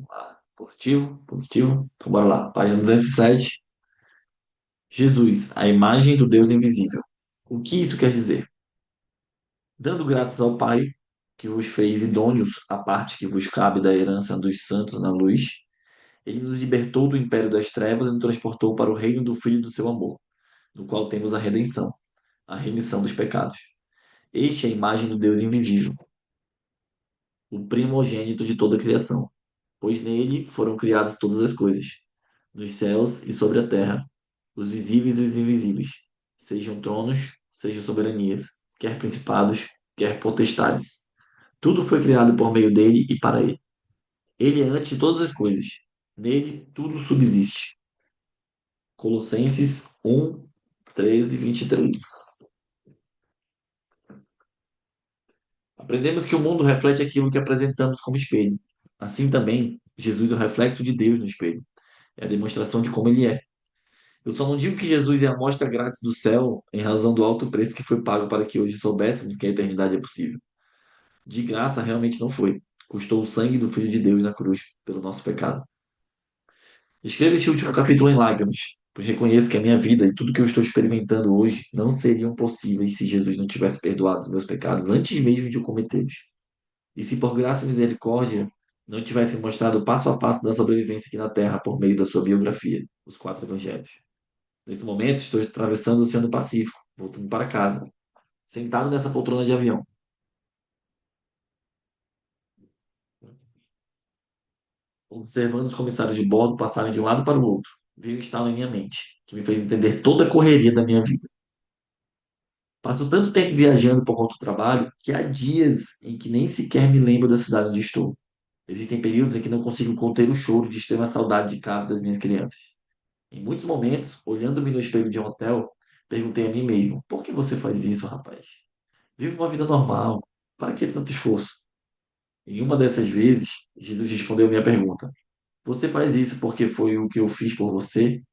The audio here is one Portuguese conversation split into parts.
Ah, positivo, positivo. Então, bora lá. Página 207. Jesus, a imagem do Deus invisível. O que isso quer dizer? Dando graças ao Pai, que vos fez idôneos à parte que vos cabe da herança dos santos na luz, ele nos libertou do império das trevas e nos transportou para o reino do Filho do seu amor, no qual temos a redenção, a remissão dos pecados. Este é a imagem do Deus invisível, o primogênito de toda a criação, pois nele foram criadas todas as coisas, nos céus e sobre a terra, os visíveis e os invisíveis, sejam tronos, sejam soberanias, quer principados, quer potestades. Tudo foi criado por meio dele e para ele. Ele é antes de todas as coisas. Nele tudo subsiste. Colossenses 1, 13, 23. Aprendemos que o mundo reflete aquilo que apresentamos como espelho. Assim também, Jesus é o reflexo de Deus no espelho. É a demonstração de como ele é. Eu só não digo que Jesus é a amostra grátis do céu em razão do alto preço que foi pago para que hoje soubéssemos que a eternidade é possível. De graça realmente não foi. Custou o sangue do Filho de Deus na cruz pelo nosso pecado. Escreva esse último capítulo em lágrimas, pois reconheço que a minha vida e tudo que eu estou experimentando hoje não seriam possíveis se Jesus não tivesse perdoado os meus pecados antes mesmo de eu cometê-los. E se por graça e misericórdia não tivesse mostrado o passo a passo da sobrevivência aqui na Terra por meio da sua biografia, os quatro evangelhos. Nesse momento, estou atravessando o Oceano Pacífico, voltando para casa, sentado nessa poltrona de avião, observando os comissários de bordo passarem de um lado para o outro. Veio um estalo em minha mente, que me fez entender toda a correria da minha vida. Passo tanto tempo viajando por conta do trabalho que há dias em que nem sequer me lembro da cidade onde estou. Existem períodos em que não consigo conter o choro de extrema saudade de casa das minhas crianças. Em muitos momentos, olhando-me no espelho de um hotel, perguntei a mim mesmo: por que você faz isso, rapaz? Vive uma vida normal. Para que tanto esforço? Em uma dessas vezes, Jesus respondeu minha pergunta: você faz isso porque foi o que eu fiz por você?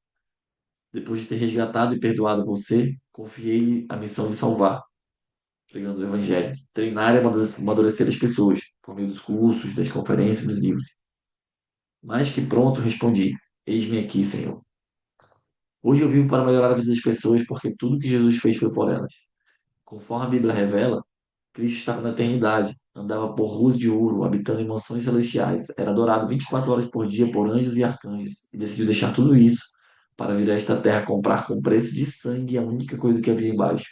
Depois de ter resgatado e perdoado você, confiei-lhe a missão de salvar, pregando o Evangelho, treinar e amadurecer as pessoas, por meio dos cursos, das conferências e dos livros. Mais que pronto, respondi: eis-me aqui, Senhor. Hoje eu vivo para melhorar a vida das pessoas porque tudo que Jesus fez foi por elas. Conforme a Bíblia revela, Cristo estava na eternidade, andava por ruas de ouro, habitando em mansões celestiais, era adorado 24 horas por dia por anjos e arcanjos, e decidiu deixar tudo isso para vir a esta terra comprar com preço de sangue a única coisa que havia embaixo.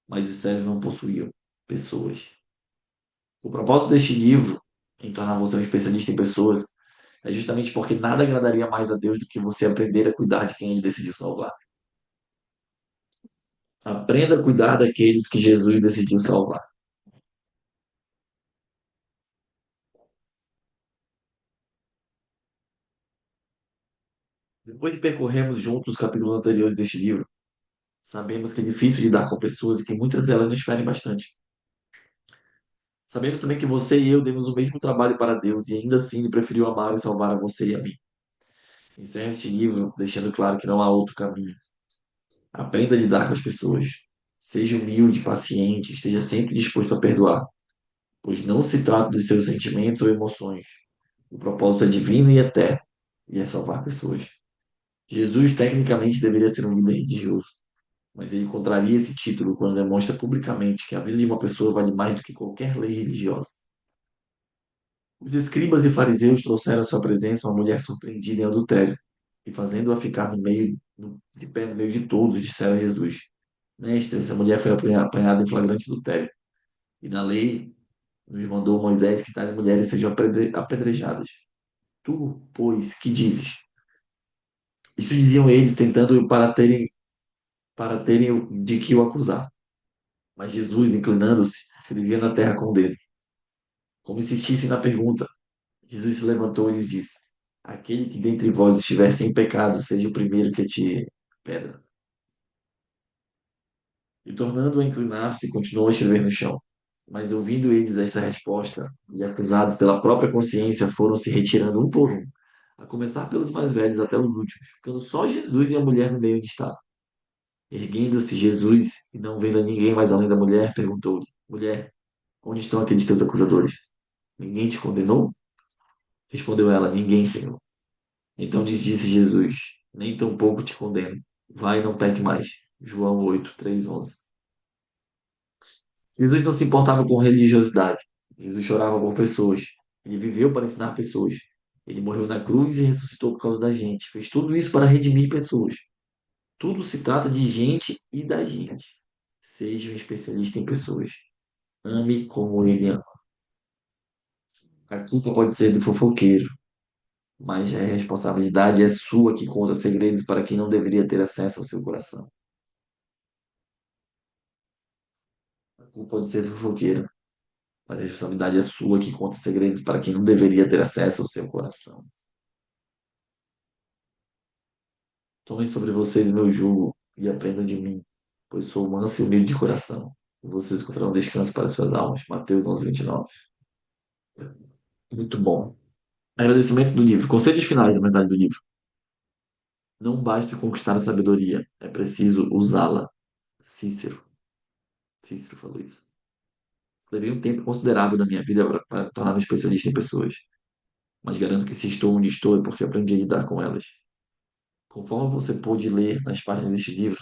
Mas os céus não possuíam pessoas. O propósito deste livro, em tornar você um especialista em pessoas, é justamente porque nada agradaria mais a Deus do que você aprender a cuidar de quem ele decidiu salvar. Aprenda a cuidar daqueles que Jesus decidiu salvar. Depois de percorrermos juntos os capítulos anteriores deste livro, sabemos que é difícil lidar com pessoas e que muitas delas nos ferem bastante. Sabemos também que você e eu demos o mesmo trabalho para Deus e ainda assim ele preferiu amar e salvar a você e a mim. Encerra este livro deixando claro que não há outro caminho. Aprenda a lidar com as pessoas. Seja humilde, paciente, esteja sempre disposto a perdoar, pois não se trata dos seus sentimentos ou emoções. O propósito é divino e eterno, e é salvar pessoas. Jesus tecnicamente deveria ser um líder religioso, mas ele contraria esse título quando demonstra publicamente que a vida de uma pessoa vale mais do que qualquer lei religiosa. Os escribas e fariseus trouxeram à sua presença uma mulher surpreendida em adultério, e fazendo-a ficar de pé no meio de todos, disseram a Jesus: Mestre, essa mulher foi apanhada em flagrante adultério, e na lei nos mandou Moisés que tais mulheres sejam apedrejadas. Tu, pois, que dizes? Isso diziam eles, tentando para terem de que o acusar. Mas Jesus, inclinando-se, escrevia na terra com o dedo. Como insistissem na pergunta, Jesus se levantou e lhes disse: aquele que dentre vós estiver sem pecado, seja o primeiro que atire pedra. E tornando a inclinar-se, continuou a escrever no chão. Mas ouvindo eles esta resposta, e acusados pela própria consciência, foram se retirando um por um, a começar pelos mais velhos até os últimos, ficando só Jesus e a mulher no meio onde estava. Erguendo-se Jesus, e não vendo a ninguém mais além da mulher, perguntou-lhe: Mulher, onde estão aqueles teus acusadores? Ninguém te condenou? Respondeu ela: Ninguém, Senhor. Então lhes disse Jesus: Nem tampouco te condeno. Vai e não peque mais. João 8, 3, 11. Jesus não se importava com religiosidade. Jesus chorava por pessoas. Ele viveu para ensinar pessoas. Ele morreu na cruz e ressuscitou por causa da gente. Fez tudo isso para redimir pessoas. Tudo se trata de gente e da gente. Seja um especialista em pessoas. Ame como ele ama. A culpa pode ser do fofoqueiro, mas a responsabilidade é sua que conta segredos para quem não deveria ter acesso ao seu coração. A culpa pode ser do fofoqueiro, mas a responsabilidade é sua que conta segredos para quem não deveria ter acesso ao seu coração. Tomem sobre vocês o meu jugo e aprendam de mim, pois sou manso e humilde de coração. E vocês encontrarão descanso para suas almas. Mateus 11, 29. Muito bom. Agradecimentos do livro. Conselhos finais, na verdade, do livro. Não basta conquistar a sabedoria, é preciso usá-la. Cícero. Cícero falou isso. Levei um tempo considerável da minha vida para tornar-me especialista em pessoas, mas garanto que se estou onde estou é porque aprendi a lidar com elas. Conforme você pôde ler nas páginas deste livro,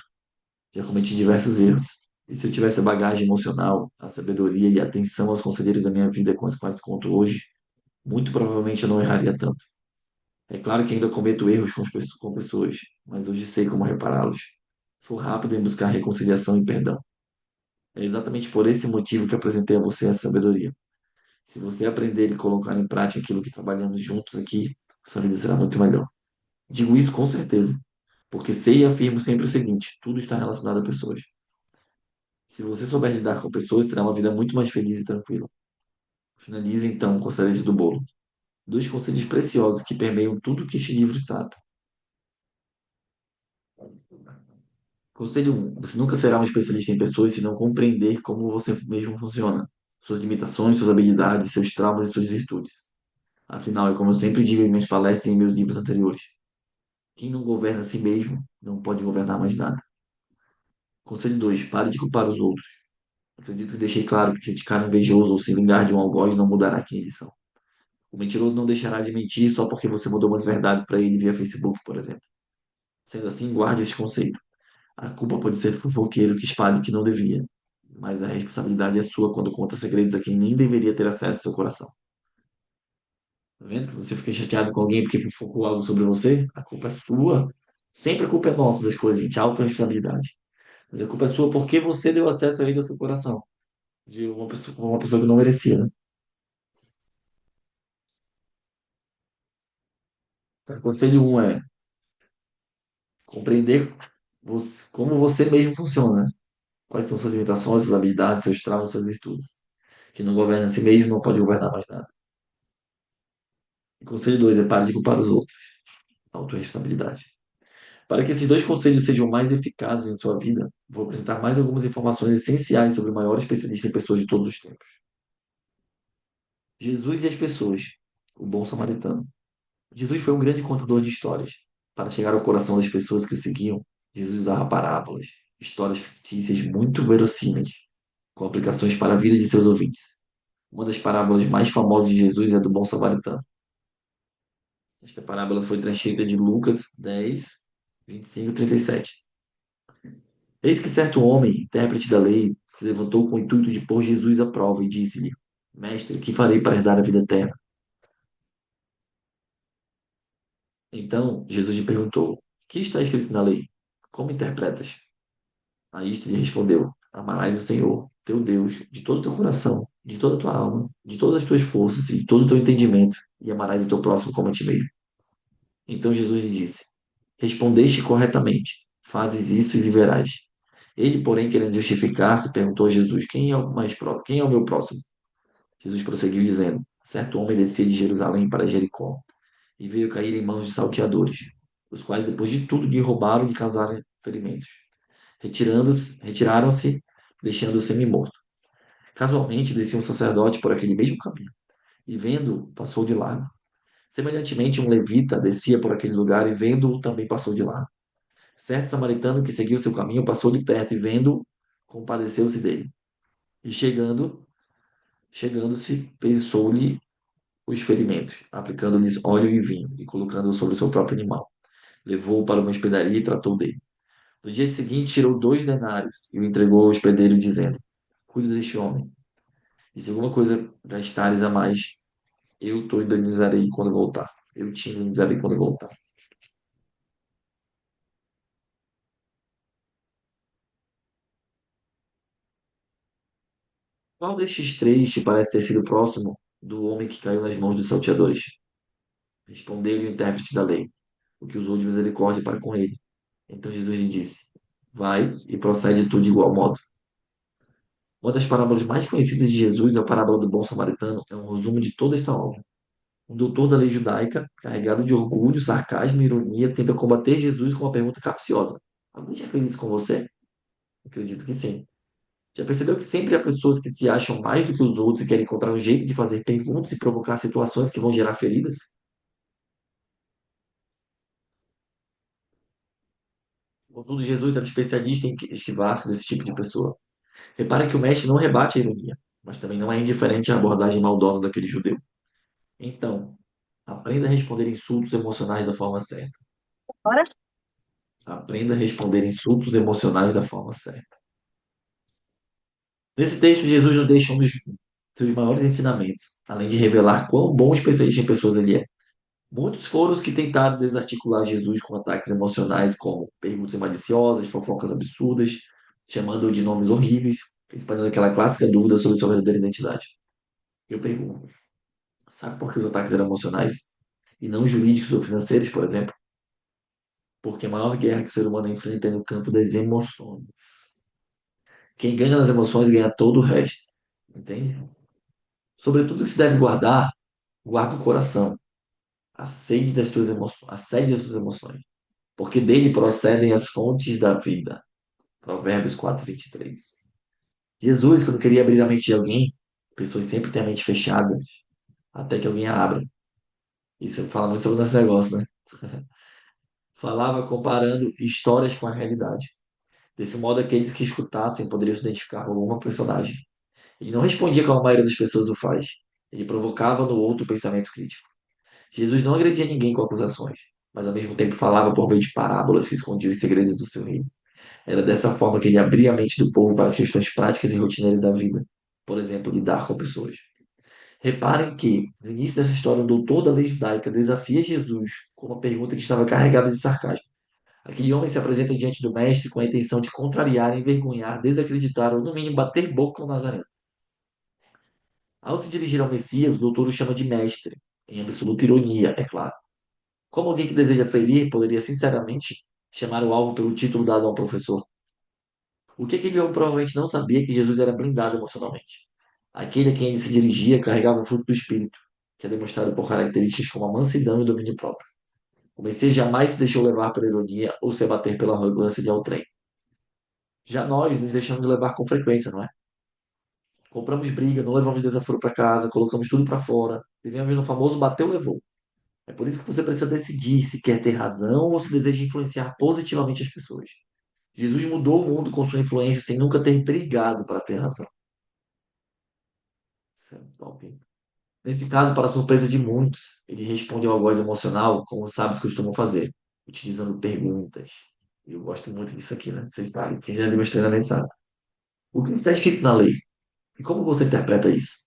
já cometi diversos erros. E se eu tivesse a bagagem emocional, a sabedoria e a atenção aos conselheiros da minha vida com as quais conto hoje, muito provavelmente eu não erraria tanto. É claro que ainda cometo erros com pessoas, mas hoje sei como repará-los. Sou rápido em buscar reconciliação e perdão. É exatamente por esse motivo que apresentei a você a sabedoria. Se você aprender e colocar em prática aquilo que trabalhamos juntos aqui, sua vida será muito melhor. Digo isso com certeza, porque sei e afirmo sempre o seguinte: tudo está relacionado a pessoas. Se você souber lidar com pessoas, terá uma vida muito mais feliz e tranquila. Finalize então com a cereja do bolo. Dois conselhos preciosos que permeiam tudo que este livro trata. Conselho 1. Você nunca será um especialista em pessoas se não compreender como você mesmo funciona. Suas limitações, suas habilidades, seus traumas e suas virtudes. Afinal, é como eu sempre digo em minhas palestras e em meus livros anteriores. Quem não governa a si mesmo não pode governar mais nada. Conselho 2. Pare de culpar os outros. Acredito que deixei claro que criticar um invejoso ou se vingar de um algoz não mudará quem eles são. O mentiroso não deixará de mentir só porque você mudou umas verdades para ele via Facebook, por exemplo. Sendo assim, guarde esse conceito. A culpa pode ser do fofoqueiro que espalha o que não devia, mas a responsabilidade é sua quando conta segredos a quem nem deveria ter acesso ao seu coração. Tá vendo? Que você fica chateado com alguém porque fofocou algo sobre você? A culpa é sua. Sempre a culpa é nossa das coisas, gente. Autorresponsabilidade. Mas a culpa é sua porque você deu acesso a ele ao seu coração. De uma pessoa que não merecia, né? Então, conselho um é compreender como você mesmo funciona, né? Quais são suas limitações, suas habilidades, seus traumas, suas virtudes. Quem não governa a si mesmo não pode governar mais nada. E conselho 2 é pare de culpar os outros. Autorresponsabilidade. Para que esses dois conselhos sejam mais eficazes em sua vida, vou apresentar mais algumas informações essenciais sobre o maior especialista em pessoas de todos os tempos. Jesus e as pessoas. O bom samaritano. Jesus foi um grande contador de histórias. Para chegar ao coração das pessoas que o seguiam, Jesus usava parábolas, histórias fictícias muito verossímeis, com aplicações para a vida de seus ouvintes. Uma das parábolas mais famosas de Jesus é a do bom samaritano. Esta parábola foi transcrita de Lucas 10, 25 e 37. Eis que certo homem, intérprete da lei, se levantou com o intuito de pôr Jesus à prova e disse-lhe: Mestre, que farei para herdar a vida eterna? Então Jesus lhe perguntou: Que está escrito na lei? Como interpretas? A isto lhe respondeu: Amarás o Senhor, teu Deus, de todo o teu coração, de toda a tua alma, de todas as tuas forças e de todo o teu entendimento, e amarás o teu próximo como a ti mesmo. Então Jesus lhe disse: Respondeste corretamente, fazes isso e viverás. Ele, porém, querendo justificar-se, perguntou a Jesus: Quem é o mais próximo? Quem é o meu próximo? Jesus prosseguiu dizendo: Certo homem descia de Jerusalém para Jericó e veio cair em mãos de salteadores, os quais, depois de tudo, lhe roubaram e lhe causaram ferimentos. Retiraram-se, deixando-o semi-morto. Casualmente, descia um sacerdote por aquele mesmo caminho, e vendo-o, passou de largo. Semelhantemente, um levita descia por aquele lugar e vendo-o também passou de largo. Certo samaritano que seguiu seu caminho passou de perto e vendo-o, compadeceu-se dele. E chegando-se, pensou-lhe os ferimentos, aplicando-lhes óleo e vinho e colocando-o sobre o seu próprio animal. Levou-o para uma hospedaria e tratou dele. No dia seguinte, tirou 2 denários e o entregou ao hospedeiro, dizendo: Cuida deste homem, e se alguma coisa gastares a mais, eu te indenizarei quando voltar. Eu te indenizarei quando voltar. Qual destes três te parece ter sido próximo do homem que caiu nas mãos dos salteadores? Respondeu-lhe o intérprete da lei, o que usou de misericórdia para com ele. Então Jesus lhe disse: Vai e procede tu de igual modo. Uma das parábolas mais conhecidas de Jesus, a parábola do bom samaritano, é um resumo de toda esta obra. Um doutor da lei judaica, carregado de orgulho, sarcasmo e ironia, tenta combater Jesus com uma pergunta capciosa. Alguém já fez isso com você? Acredito que sim. Já percebeu que sempre há pessoas que se acham mais do que os outros e querem encontrar um jeito de fazer perguntas e provocar situações que vão gerar feridas? Contudo, Jesus era especialista em esquivar-se desse tipo de pessoa. Repare que o mestre não rebate a ironia, mas também não é indiferente à abordagem maldosa daquele judeu. Então, aprenda a responder insultos emocionais da forma certa. Ora? Aprenda a responder insultos emocionais da forma certa. Nesse texto, Jesus nos deixa um dos seus maiores ensinamentos, além de revelar quão bom especialista em pessoas ele é. Muitos foram os que tentaram desarticular Jesus com ataques emocionais, como perguntas maliciosas, fofocas absurdas, chamando-o de nomes horríveis, espalhando aquela clássica dúvida sobre sua verdadeira identidade. Eu pergunto, sabe por que os ataques eram emocionais? E não jurídicos ou financeiros, por exemplo? Porque a maior guerra que o ser humano enfrenta é no campo das emoções. Quem ganha nas emoções ganha todo o resto. Entende? Sobretudo que se deve guardar, guarda o coração, a sede das tuas emoções, a sede das tuas emoções, porque dele procedem as fontes da vida. Provérbios 4:23. Jesus, quando queria abrir a mente de alguém, pessoas sempre têm a mente fechada, até que alguém a abra. Isso fala muito sobre o nosso negócio, né? Falava comparando histórias com a realidade. Desse modo, aqueles que escutassem poderiam se identificar com alguma personagem. Ele não respondia como a maioria das pessoas o faz. Ele provocava no outro o pensamento crítico. Jesus não agredia ninguém com acusações, mas ao mesmo tempo falava por meio de parábolas que escondiam os segredos do seu reino. Era dessa forma que ele abria a mente do povo para as questões práticas e rotineiras da vida. Por exemplo, lidar com pessoas. Reparem que, no início dessa história, um doutor da lei judaica desafia Jesus com uma pergunta que estava carregada de sarcasmo. Aquele homem se apresenta diante do mestre com a intenção de contrariar, envergonhar, desacreditar ou, no mínimo, bater boca com o Nazareno. Ao se dirigir ao Messias, o doutor o chama de mestre, em absoluta ironia, é claro. Como alguém que deseja ferir poderia, sinceramente, chamar o alvo pelo título dado ao professor? O que aquele homem provavelmente não sabia que Jesus era blindado emocionalmente. Aquele a quem ele se dirigia carregava o fruto do Espírito, que é demonstrado por características como a mansidão e o domínio próprio. O Messias jamais se deixou levar pela ironia ou se abater pela arrogância de outrem. Já nós nos deixamos levar com frequência, não é? Compramos briga, não levamos desaforo para casa, colocamos tudo para fora. Vivemos no famoso bateu, levou. É por isso que você precisa decidir se quer ter razão ou se deseja influenciar positivamente as pessoas. Jesus mudou o mundo com sua influência sem nunca ter brigado para ter razão. Isso é top, hein? Nesse caso, para surpresa de muitos, ele responde ao voz emocional, como os sábios costumam fazer, utilizando perguntas. Eu gosto muito disso aqui, né? Vocês sabem, quem já leu meus treinamentos sabe. O que está escrito na lei? E como você interpreta isso?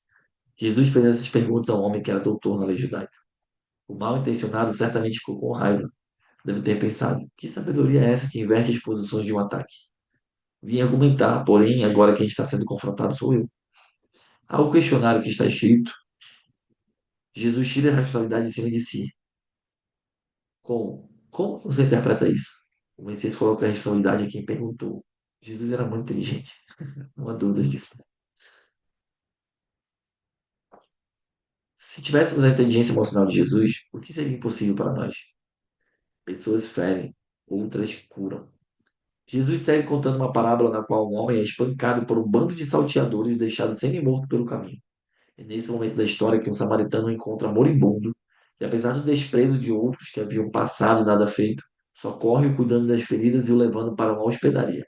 Jesus fez essas perguntas a um homem que era doutor na lei judaica. O mal intencionado certamente ficou com raiva. Deve ter pensado: que sabedoria é essa que inverte as posições de um ataque? Vim argumentar, porém, agora quem está sendo confrontado sou eu. Ao questionar o que está escrito, Jesus tira a responsabilidade de cima de si. Como você interpreta isso? O Messias coloca a responsabilidade a quem perguntou. Jesus era muito inteligente, não há dúvidas disso. Se tivéssemos a inteligência emocional de Jesus, o que seria impossível para nós? Pessoas ferem, outras curam. Jesus segue contando uma parábola na qual um homem é espancado por um bando de salteadores e deixado semi-morto pelo caminho. É nesse momento da história que um samaritano o encontra moribundo e, apesar do desprezo de outros que haviam passado e nada feito, socorre-o cuidando das feridas e o levando para uma hospedaria.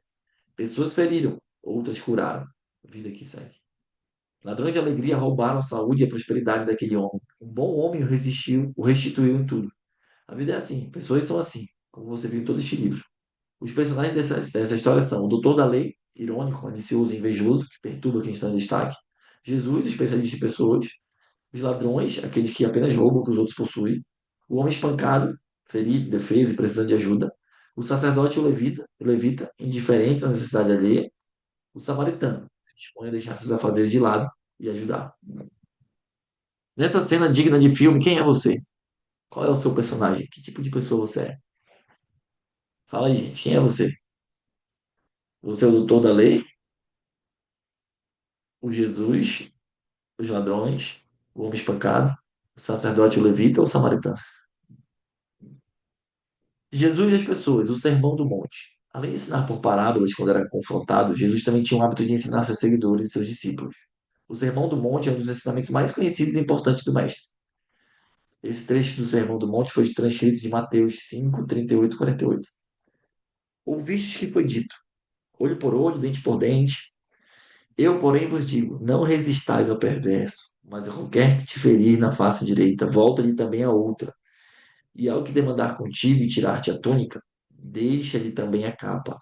Pessoas feriram, outras curaram. Vida que segue. Ladrões de alegria roubaram a saúde e a prosperidade daquele homem, Um bom homem o resistiu, o restituiu em tudo. A vida é assim, pessoas são assim, como você viu em todo este livro. Os personagens dessa história são o doutor da lei, irônico, malicioso e invejoso, que perturba quem está em destaque. Jesus, especialista em pessoas. Os ladrões, aqueles que apenas roubam o que os outros possuem. O homem espancado, ferido, indefeso e precisando de ajuda. O sacerdote e o levita, indiferentes à necessidade alheia. O samaritano, que dispõe a deixar seus afazeres de lado e ajudar. Nessa cena digna de filme, quem é você? Qual é o seu personagem? Que tipo de pessoa você é? Fala aí, gente, quem é você? Você é o doutor da lei, o Jesus, os ladrões, o homem espancado, o sacerdote, o levita ou o samaritano? Jesus e as pessoas, o Sermão do Monte. Além de ensinar por parábolas quando era confrontado, Jesus também tinha o hábito de ensinar seus seguidores e seus discípulos. O Sermão do Monte é um dos ensinamentos mais conhecidos e importantes do Mestre. Esse trecho do Sermão do Monte foi transcrito de Mateus 5, 38 e 48. Ouvistes que foi dito, olho por olho, dente por dente. Eu, porém, vos digo, não resistais ao perverso, mas a qualquer que te ferir na face direita, volta-lhe também a outra. E ao que demandar contigo e tirar-te a túnica, deixa-lhe também a capa.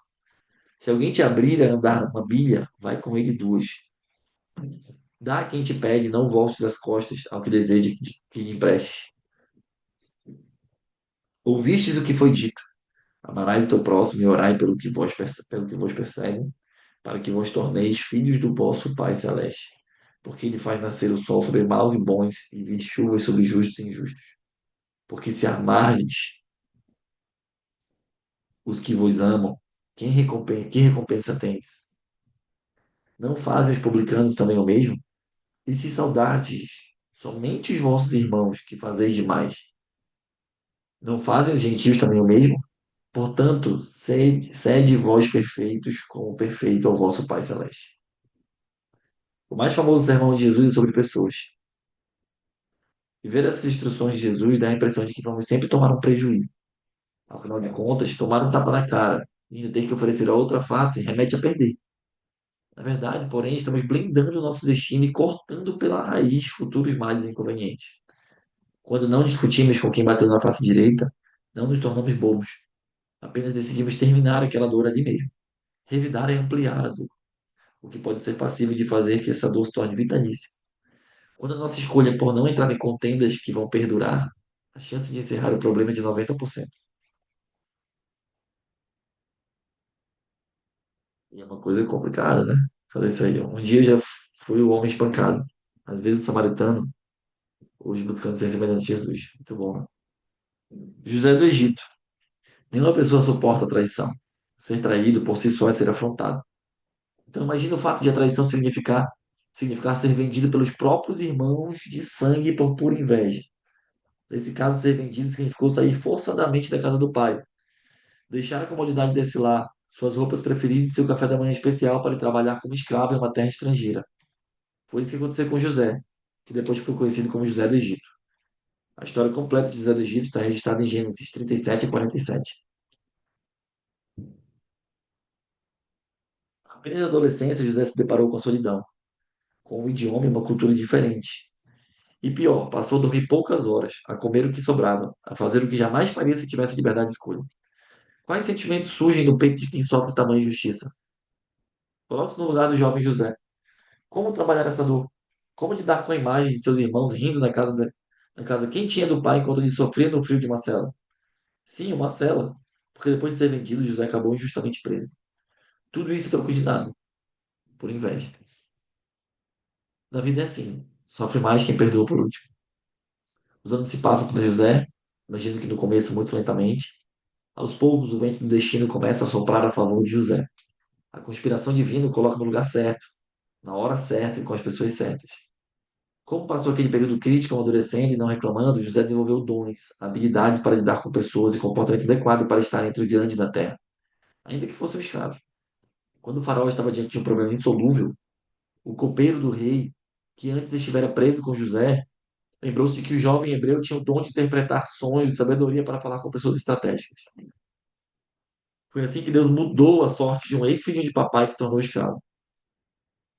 Se alguém te abrir a andar uma bilha, vai com ele duas. Dá a quem te pede, não voltes as costas ao que deseja que lhe emprestes. Ouvistes o que foi dito, amarás o teu próximo e orai pelo que vos perseguem, para que vos torneis filhos do vosso Pai Celeste. Porque ele faz nascer o sol sobre maus e bons e vir chuvas sobre justos e injustos. Porque se amardes os que vos amam, que recompensa tens? Não fazem os publicanos também o mesmo? E se saudardes somente os vossos irmãos que fazeis demais, não fazem os gentios também o mesmo? Portanto, sede vós perfeitos, como perfeito é o vosso Pai Celeste. O mais famoso sermão de Jesus é sobre pessoas. E ver essas instruções de Jesus dá a impressão de que vamos sempre tomar um prejuízo. Afinal de contas, tomar um tapa na cara e ainda ter que oferecer a outra face remete a perder. Na verdade, porém, estamos blindando o nosso destino e cortando pela raiz futuros males inconvenientes. Quando não discutimos com quem bateu na face direita, não nos tornamos bobos. Apenas decidimos terminar aquela dor ali mesmo. Revidar é ampliar a dor, o que pode ser passível de fazer que essa dor se torne vitalícia. Quando a nossa escolha é por não entrar em contendas que vão perdurar, a chance de encerrar o problema é de 90%. E é uma coisa complicada, né? Fazer isso aí. Um dia eu já fui o homem espancado, às vezes o samaritano, hoje buscando ser semelhante a Jesus. Muito bom, né? José do Egito. Nenhuma pessoa suporta a traição. Ser traído por si só é ser afrontado. Então imagina o fato de a traição significar ser vendido pelos próprios irmãos de sangue por pura inveja. Nesse caso, ser vendido significou sair forçadamente da casa do pai, deixar a comodidade desse lar, suas roupas preferidas e seu café da manhã especial para ir trabalhar como escravo em uma terra estrangeira. Foi isso que aconteceu com José, que depois ficou conhecido como José do Egito. A história completa de José do Egito está registrada em Gênesis 37 a 47. Apenas na adolescência, José se deparou com a solidão, com um idioma e uma cultura diferente. E pior, passou a dormir poucas horas, a comer o que sobrava, a fazer o que jamais faria se tivesse liberdade de escolha. Quais sentimentos surgem no peito de quem sofre tamanha injustiça? Coloque-se no lugar do jovem José. Como trabalhar essa dor? Como lidar com a imagem de seus irmãos rindo na casa quentinha do pai enquanto ele sofria no frio de uma cela? Sim, uma cela, porque depois de ser vendido, José acabou injustamente preso. Tudo isso a troco de nada, por inveja. Na vida é assim, sofre mais quem perdoa por último. Os anos se passam para José, imagino que no começo muito lentamente. Aos poucos, o vento do destino começa a soprar a favor de José. A conspiração divina o coloca no lugar certo, na hora certa e com as pessoas certas. Como passou aquele período crítico, amadurecendo e não reclamando, José desenvolveu dons, habilidades para lidar com pessoas e comportamento adequado para estar entre os grandes da terra, ainda que fosse um escravo. Quando o faraó estava diante de um problema insolúvel, o copeiro do rei, que antes estivera preso com José, lembrou-se que o jovem hebreu tinha o dom de interpretar sonhos e sabedoria para falar com pessoas estratégicas. Foi assim que Deus mudou a sorte de um ex-filhinho de papai que se tornou escravo.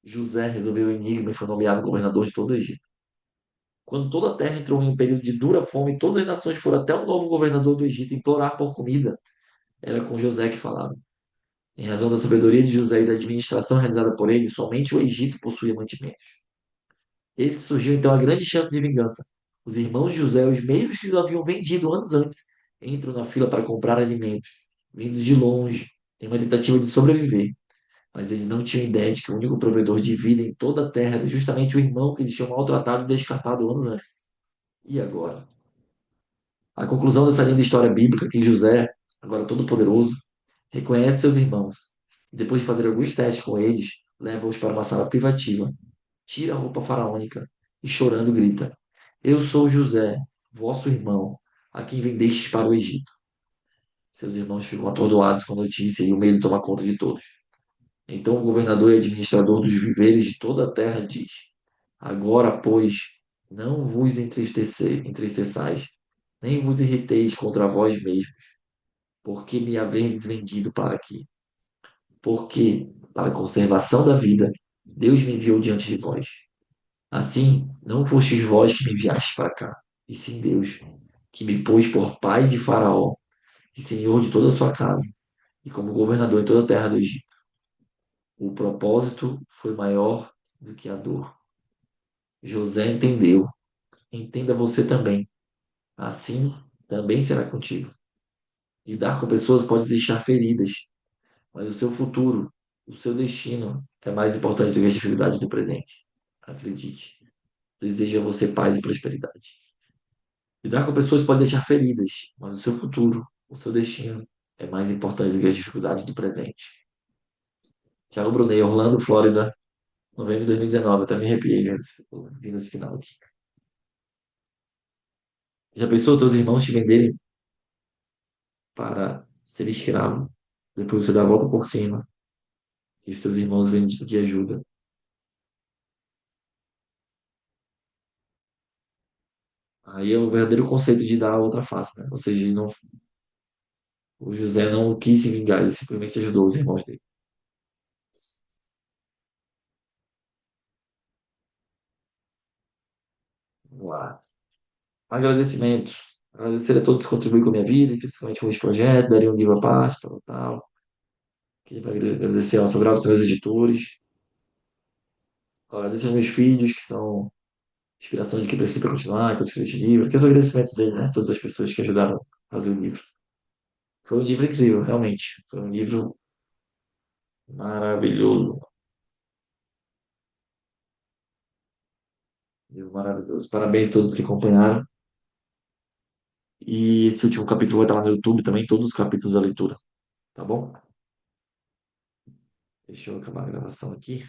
José resolveu o enigma e foi nomeado governador de todo o Egito. Quando toda a terra entrou em um período de dura fome, todas as nações foram até o novo governador do Egito implorar por comida. Era com José que falava. Em razão da sabedoria de José e da administração realizada por ele, somente o Egito possuía mantimento. Eis que surgiu então a grande chance de vingança. Os irmãos de José, os mesmos que o haviam vendido anos antes, entram na fila para comprar alimentos, vindos de longe, em uma tentativa de sobreviver. Mas eles não tinham ideia de que o único provedor de vida em toda a terra era justamente o irmão que eles tinham maltratado e descartado anos antes. E agora? A conclusão dessa linda história bíblica é que José, agora todo-poderoso, reconhece seus irmãos e, depois de fazer alguns testes com eles, leva-os para uma sala privativa, tira a roupa faraônica e, chorando, grita: Eu sou José, vosso irmão, a quem vendestes para o Egito. Seus irmãos ficam atordoados com a notícia e o medo toma conta de todos. Então o governador e administrador dos viveres de toda a terra diz: Agora, pois, não vos entristeçais, nem vos irriteis contra vós mesmos, porque me haverdes vendido para aqui. Porque, para a conservação da vida, Deus me enviou diante de vós. Assim, não fostes vós que me enviastes para cá, e sim Deus, que me pôs por pai de Faraó e senhor de toda a sua casa, e como governador em toda a terra do Egito. O propósito foi maior do que a dor. José entendeu. Entenda você também. Assim também será contigo. Lidar com pessoas pode deixar feridas, mas o seu futuro, o seu destino é mais importante do que as dificuldades do presente. Acredite. Desejo a você paz e prosperidade. Lidar com pessoas pode deixar feridas, mas o seu futuro, o seu destino é mais importante do que as dificuldades do presente. Thiago Brunei, Orlando, Flórida, novembro de 2019. Até me arrepiei vendo esse final aqui. Já pensou teus irmãos te venderem para ser escravo? Depois você dá a volta por cima e os teus irmãos vêm de pedir ajuda. Aí é o verdadeiro conceito de dar a outra face, né? Ou seja, ele não, o José não quis se vingar, ele simplesmente ajudou os irmãos dele. Vamos lá. Agradecimentos. Agradecer a todos que contribuem com a minha vida, principalmente com este projeto, daria um livro à parte, tal, tal. Queria agradecer ao Sobral, aos meus editores. Agradecer aos meus filhos, que são inspiração de quem precisa para continuar, que eu escrevi esse livro. Que os agradecimentos dele, né? Todas as pessoas que ajudaram a fazer o livro. Foi um livro incrível, realmente. Foi um livro maravilhoso. Um livro maravilhoso. Parabéns a todos que acompanharam. E esse último capítulo vai estar lá no YouTube também, todos os capítulos da leitura. Tá bom? Deixa eu acabar a gravação aqui.